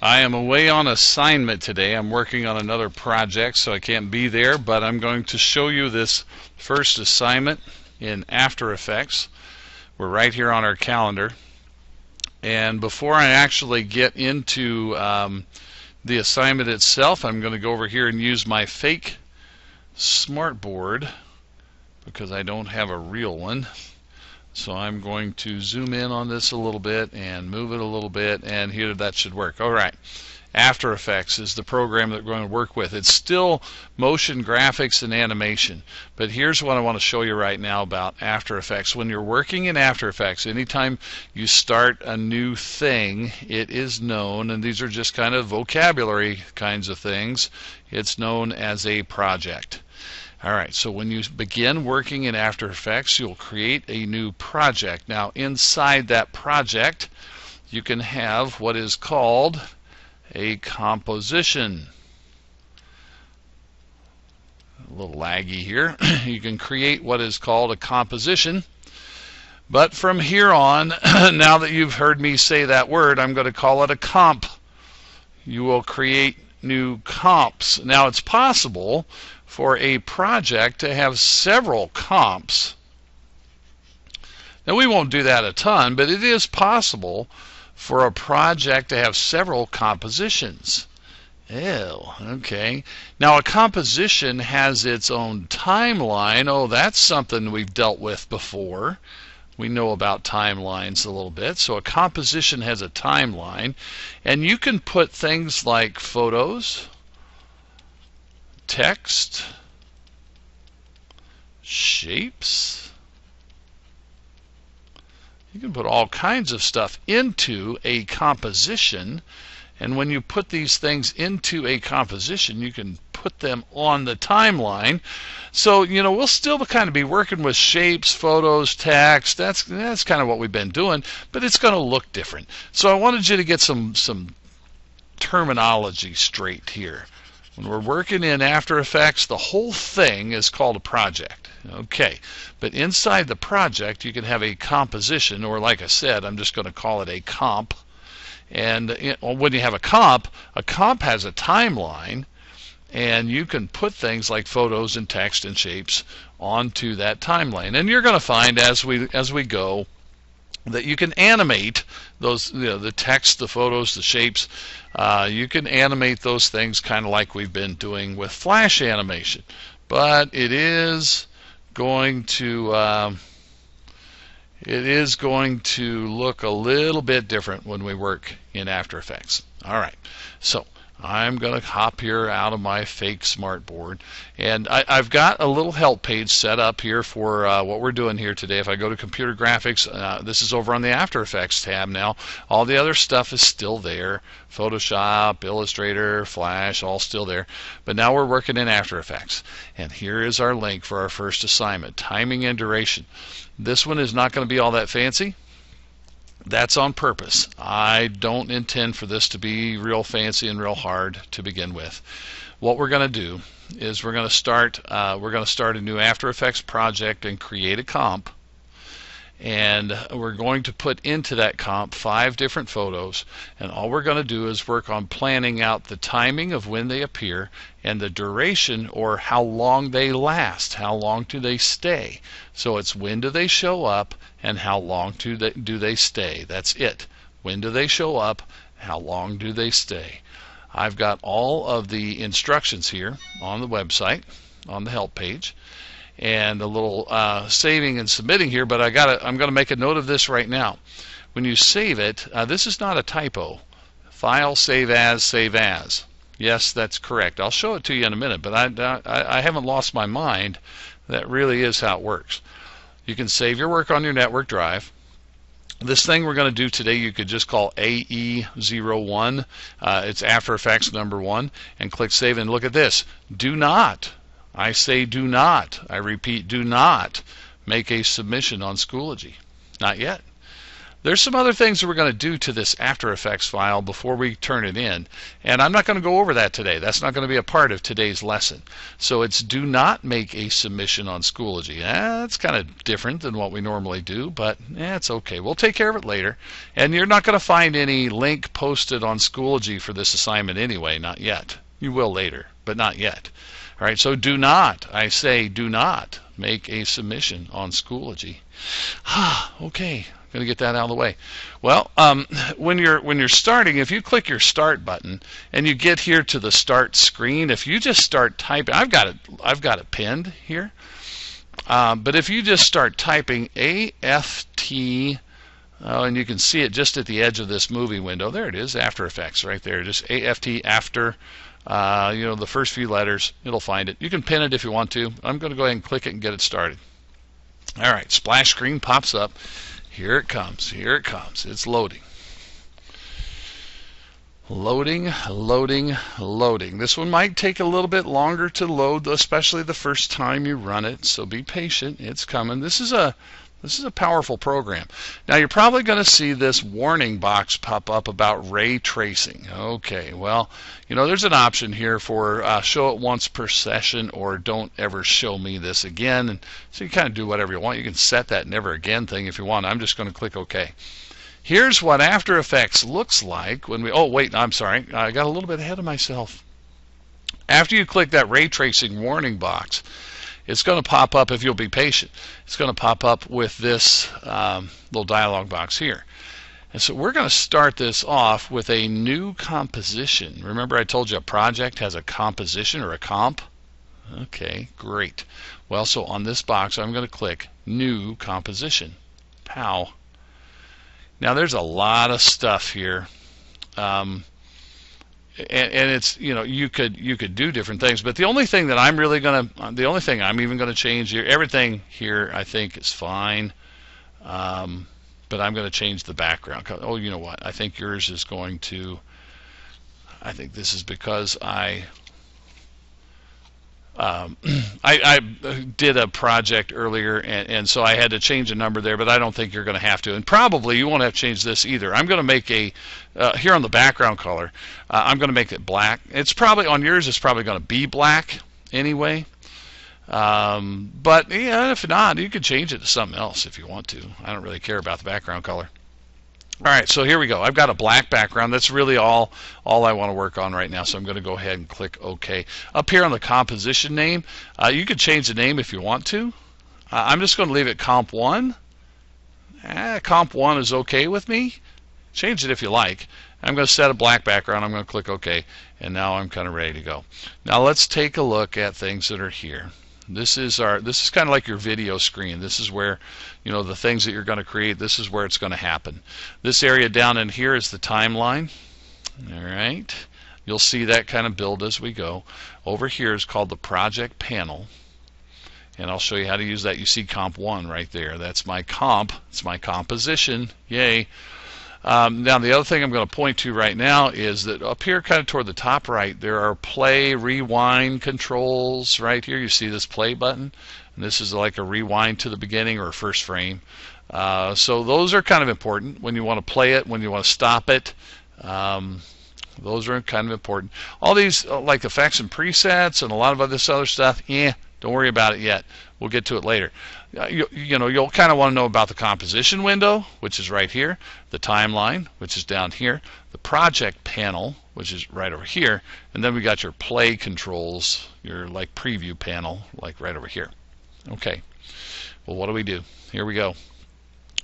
I am away on assignment today. I'm working on another project, so I can't be there, but I'm going to show you this first assignment in After Effects. We're right here on our calendar. And before I actually get into the assignment itself, I'm going to go over here and use my fake smartboard because I don't have a real one. So I'm going to zoom in on this a little bit and move it a little bit, and here that should work. All right, After Effects is the program that we're going to work with. It's still motion graphics and animation, but here's what I want to show you right now about After Effects. When you're working in After Effects, anytime you start a new thing, it is known, and these are just kind of vocabulary kinds of things, it's known as a project. Alright, so when you begin working in After Effects, you'll create a new project. Now, inside that project, you can have what is called a composition. A little laggy here. You can create what is called a composition. But from here on, now that you've heard me say that word, I'm going to call it a comp. You will create new comps. Now, it's possible for a project to have several comps. Now, we won't do that a ton, but it is possible for a project to have several compositions. Oh, okay. Now, a composition has its own timeline. Oh, that's something we've dealt with before. We know about timelines a little bit. So a composition has a timeline, and you can put things like photos, text, shapes. You can put all kinds of stuff into a composition, and when you put these things into a composition, you can put them on the timeline. So, you know, we'll still kind of be working with shapes, photos, text. That's kind of what we've been doing, but it's going to look different. So I wanted you to get some terminology straight here. When we're working in After Effects, the whole thing is called a project. Okay, but inside the project, you can have a composition, or like I said, I'm just going to call it a comp. And when you have a comp has a timeline, and you can put things like photos and text and shapes onto that timeline. And you're going to find as we go that you can animate those, you know, the text, the photos, the shapes. You can animate those things kind of like we've been doing with Flash animation, but it is going to look a little bit different when we work in After Effects. All right, so I'm going to hop here out of my fake smartboard, and I've got a little help page set up here for what we're doing here today. If I go to Computer Graphics, this is over on the After Effects tab now. All the other stuff is still there. Photoshop, Illustrator, Flash, all still there. But now we're working in After Effects. And here is our link for our first assignment, timing and duration. This one is not going to be all that fancy. That's on purpose. I don't intend for this to be real fancy and real hard to begin with. What we're going to do is we're going to start a new After Effects project and create a comp, and we're going to put into that comp 5 different photos, and all we're going to do is work on planning out the timing of when they appear and the duration, or how long they last, how long do they stay. So it's when do they show up and how long do they stay. That's it. When do they show up, how long do they stay. I've got all of the instructions here on the website, on the help page, and a little saving and submitting here, but I'm going to make a note of this right now. When you save it, this is not a typo. File, save as, save as. Yes, that's correct. I'll show it to you in a minute, but I haven't lost my mind. That really is how it works. You can save your work on your network drive. This thing we're going to do today, you could just call AE01. It's After Effects number 1, and click Save. And look at this. Do not, I say do not, I repeat, do not make a submission on Schoology. Not yet. there's some other things that we're going to do to this After Effects file before we turn it in, and I'm not going to go over that today. That's not going to be a part of today's lesson. So it's do not make a submission on Schoology. That's kind of different than what we normally do, but it's okay. We'll take care of it later. And you're not going to find any link posted on Schoology for this assignment anyway, not yet. You will later, but not yet. All right, so do not, I say do not make a submission on Schoology. Okay, I'm going to get that out of the way. Well, when you're starting, if you click your start button and you get here to the start screen, if you just start typing, I've got it pinned here. But if you just start typing AFT, and you can see it just at the edge of this movie window. There it is, After Effects right there. Just AFT after. The first few letters, it'll find it. You can pin it if you want to. I'm going to go ahead and click it and get it started. All right, splash screen pops up. Here it comes. Here it comes. It's loading. Loading, loading, loading. This one might take a little bit longer to load, especially the first time you run it, so be patient. It's coming. This is a powerful program. Now you're probably going to see this warning box pop up about ray tracing. Okay, well, there's an option here for show it once per session or don't ever show me this again. And so you kind of do whatever you want. You can set that never again thing if you want. I'm just going to click OK. Here's what After Effects looks like when we, oh wait, I'm sorry, I got a little bit ahead of myself. After you click that ray tracing warning box, it's going to pop up, if you'll be patient, it's going to pop up with this little dialog box here. And so we're going to start this off with a new composition. Remember I told you a project has a composition or a comp? Okay, great. Well, so on this box I'm going to click New Composition. Pow. Now there's a lot of stuff here. And it's, you could do different things, but the only thing that I'm really the only thing I'm even gonna change here, everything here I think is fine, but I'm gonna change the background. Oh, you know what? I think yours is going to. I think this is because I did a project earlier, and so I had to change a number there, but I don't think you're going to have to. And probably you won't have to change this either. I'm going to make a, here on the background color, I'm going to make it black. It's probably, on yours, it's probably going to be black anyway. But yeah, if not, you could change it to something else if you want to. I don't really care about the background color. All right, so here we go. I've got a black background. That's really all I want to work on right now, so I'm going to go ahead and click OK. Up here on the composition name, you can change the name if you want to. I'm just going to leave it Comp 1. Comp 1 is okay with me. Change it if you like. I'm going to set a black background. I'm going to click OK, and now I'm kind of ready to go. Now let's take a look at things that are here. This is kind of like your video screen. This is where, the things that you're going to create, this is where it's going to happen. This area down in here is the timeline. All right. You'll see that kind of build as we go. Over here is called the project panel. And I'll show you how to use that. You see Comp 1 right there. That's my comp. It's my composition. Yay. Now the other thing I'm going to point to right now is that up here kind of toward the top right there are play, rewind controls right here. You see this play button, and this is like a rewind to the beginning or first frame. So those are kind of important when you want to play it, when you want to stop it. Those are kind of important. All these like effects and presets and a lot of this other stuff, don't worry about it yet. We'll get to it later. You'll kind of want to know about the composition window, which is right here, the timeline, which is down here, the project panel, which is right over here, and then we got your play controls, your like preview panel, like right over here. Okay. Well, what do? Here we go.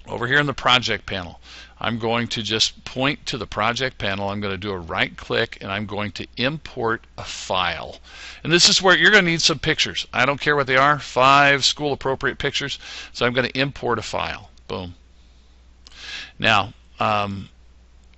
Over here in the project panel, I'm going to just point to the project panel. I'm going to do a right click and I'm going to import a file. And this is where you're going to need some pictures. I don't care what they are, 5 school appropriate pictures. So I'm going to import a file. Boom. Now,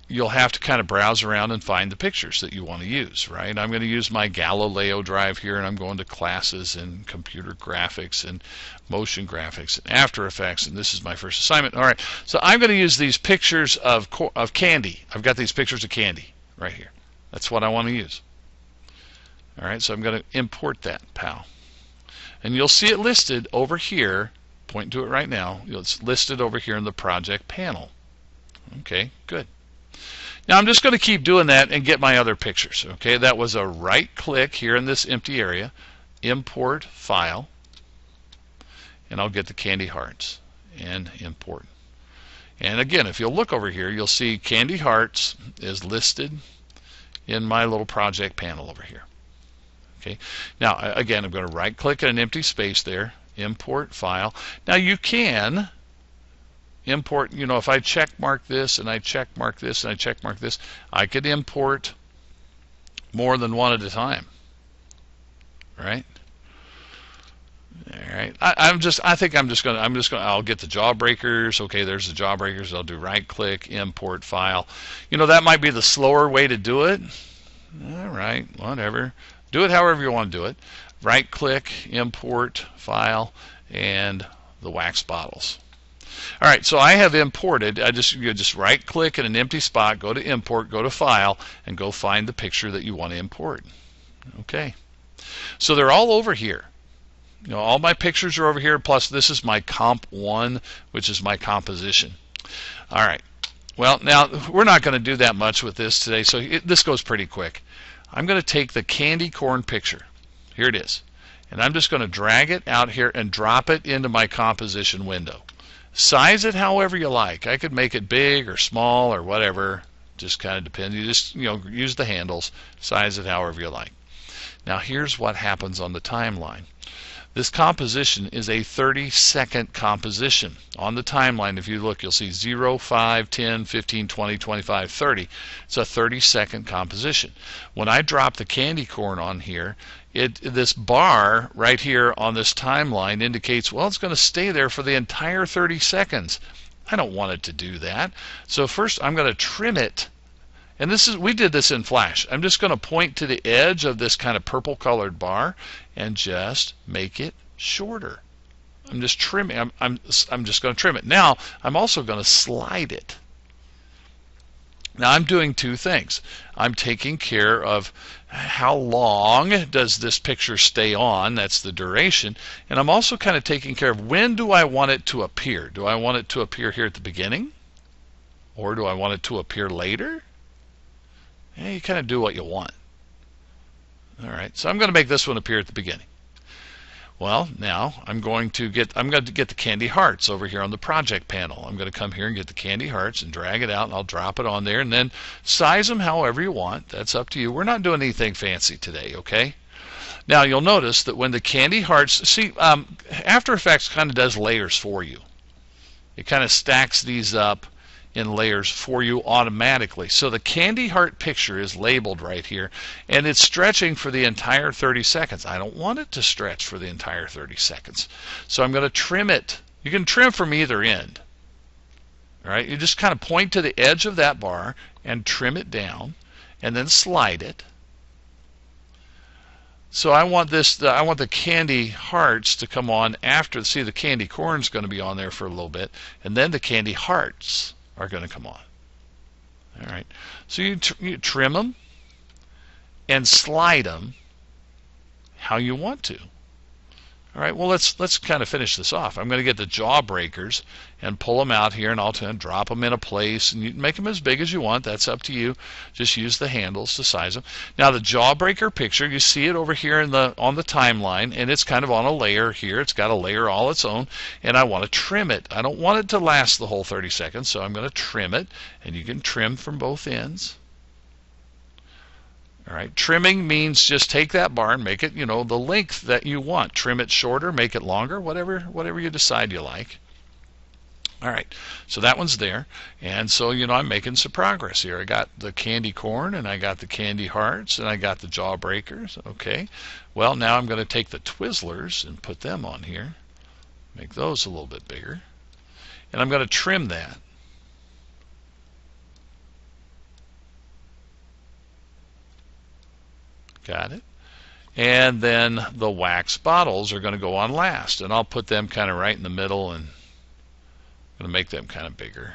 you'll have to kind of browse around and find the pictures that you want to use, right? I'm going to use my Galileo drive here, and I'm going to classes and computer graphics and motion graphics and After Effects, and this is my first assignment. All right, so I'm going to use these pictures of candy. I've got these pictures of candy right here. That's what I want to use. All right, so I'm going to import that, pal. And you'll see it listed over here. Point to it right now. It's listed over here in the project panel. Okay, good. Now I'm just going to keep doing that and get my other pictures. Okay, that was a right click here in this empty area, import file, and I'll get the candy hearts and import. And again, if you'll look over here, you'll see candy hearts is listed in my little project panel over here. Okay. Now again, I'm going to right click an empty space there, import file. Now you can import, if I check mark this and I check mark this and I check mark this, I could import more than one at a time. Right? All right. I'll get the jawbreakers. Okay, there's the jawbreakers. I'll do right click, import file. That might be the slower way to do it. All right, whatever. Do it however you want to do it. Right click, import file, and the wax bottles. All right, so I have imported. You just right click in an empty spot, go to import, go to file, and go find the picture that you want to import. Okay. So they're all over here. All my pictures are over here, plus this is my comp 1, which is my composition. All right. Well, now we're not going to do that much with this today, so this goes pretty quick. I'm going to take the candy corn picture. Here it is. And I'm just going to drag it out here and drop it into my composition window. Size it however you like. I could make it big or small or whatever. Just kind of depends. You just use the handles. Size it however you like. Now here's what happens on the timeline. This composition is a 30-second composition. On the timeline, if you look, you'll see 0, 5, 10, 15, 20, 25, 30. It's a 30-second composition. When I drop the candy corn on here, this bar right here on this timeline indicates, well, it's going to stay there for the entire 30 seconds. I don't want it to do that. So first I'm going to trim it. And we did this in Flash. I'm just going to point to the edge of this kind of purple colored bar and just make it shorter. I'm just trimming. I'm just going to trim it. Now I'm also going to slide it. Now I'm doing two things. I'm taking care of how long does this picture stay on, that's the duration, and I'm also kind of taking care of when do I want it to appear. Do I want it to appear here at the beginning? Or do I want it to appear later? Yeah, you kind of do what you want. All right, so I'm going to make this one appear at the beginning. Well, now I'm going to get the candy hearts over here on the project panel. I'm going to come here and get the candy hearts and drag it out, and I'll drop it on there, and then size them however you want. That's up to you. We're not doing anything fancy today, okay? Now you'll notice that when the candy hearts, see, After Effects kind of does layers for you. It kind of stacks these up in layers for you automatically. So the candy heart picture is labeled right here, and it's stretching for the entire 30 seconds. I don't want it to stretch for the entire 30 seconds. So I'm going to trim it. You can trim from either end. All right, you just kind of point to the edge of that bar and trim it down, and then slide it. So I want the candy hearts to come on after. See, the candy corn's going to be on there for a little bit, and then the candy hearts are going to come on. All right, so you trim them and slide them how you want to. All right, well, let's kind of finish this off. I'm going to get the jawbreakers and pull them out here, and I'll drop them in a place, and you can make them as big as you want. That's up to you. Just use the handles to size them. Now the jawbreaker picture, you see it over here on the timeline, and it's kind of on a layer here. It's got a layer all its own, and I want to trim it. I don't want it to last the whole 30 seconds, so I'm going to trim it, and you can trim from both ends. All right, trimming means just take that bar and make it, the length that you want. Trim it shorter, make it longer, whatever you decide you like. All right, so that one's there, and so I'm making some progress here. I got the candy corn, and I got the candy hearts, and I got the jawbreakers. Okay, well, now I'm going to take the Twizzlers and put them on here, make those a little bit bigger, and I'm going to trim that. Got it? And then the wax bottles are going to go on last, and I'll put them kind of right in the middle, and I'm going to make them kind of bigger.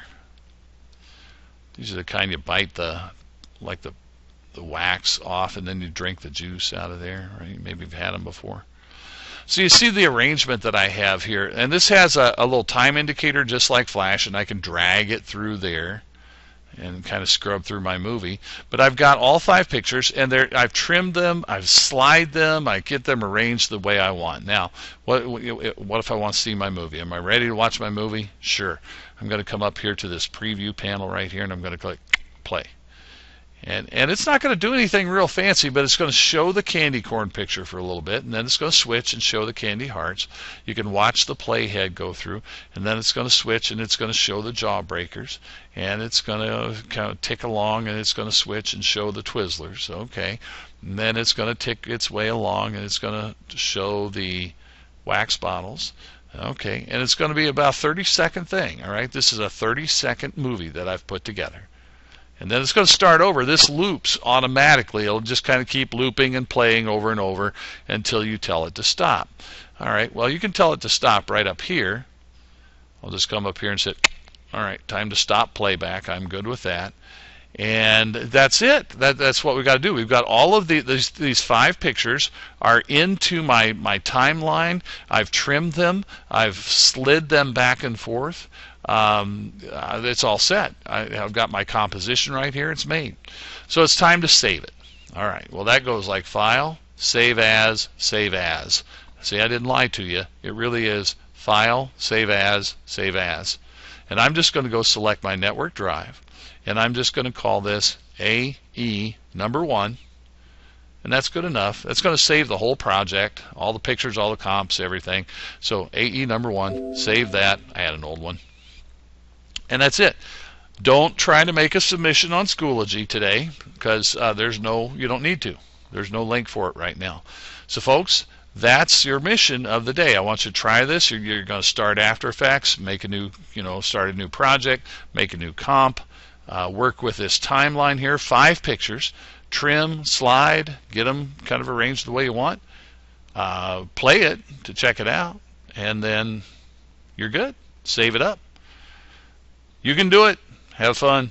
These are the kind you bite the wax off, and then you drink the juice out of there, right? Maybe you've had them before. So you see the arrangement that I have here, and this has a little time indicator just like Flash, and I can drag it through there. and kind of scrub through my movie. But I've got all 5 pictures, and I've trimmed them, I've slide them, I get them arranged the way I want. Now, what if I want to see my movie? Am I ready to watch my movie? Sure. I'm going to come up here to this preview panel right here, and I'm going to click play. And it's not going to do anything real fancy, but it's going to show the candy corn picture for a little bit, and then it's going to switch and show the candy hearts. You can watch the playhead go through, and then it's going to switch and it's going to show the Jawbreakers, and it's going to kind of tick along, and it's going to switch and show the Twizzlers. Okay, and then it's going to tick its way along, and it's going to show the wax bottles. Okay, and it's going to be about a 30-second thing. All right, this is a 30-second movie that I've put together. And then it's going to start over. This loops automatically. It'll just kind of keep looping and playing over and over until you tell it to stop. All right, well, you can tell it to stop right up here. I'll just come up here and say, all right, time to stop playback. I'm good with that. And that's it. That's what we've got to do. We've got all of these 5 pictures are into my timeline. I've trimmed them. I've slid them back and forth. It's all set. I've got my composition right here. It's made. So it's time to save it. All right. Well, that goes like File, Save As, Save As. See, I didn't lie to you. It really is File, Save As, Save As. And I'm just going to go select my network drive, and I'm just going to call this AE number 1. And that's good enough. That's going to save the whole project, all the pictures, all the comps, everything. So AE number 1, save that. I had an old one. And that's it. Don't try to make a submission on Schoology today, because you don't need to. There's no link for it right now. So folks, that's your mission of the day. I want you to try this. You're going to start After Effects, make a new, start a new project, make a new comp, work with this timeline here, 5 pictures, trim, slide, get them kind of arranged the way you want, play it to check it out, and then you're good. Save it up. You can do it. Have fun.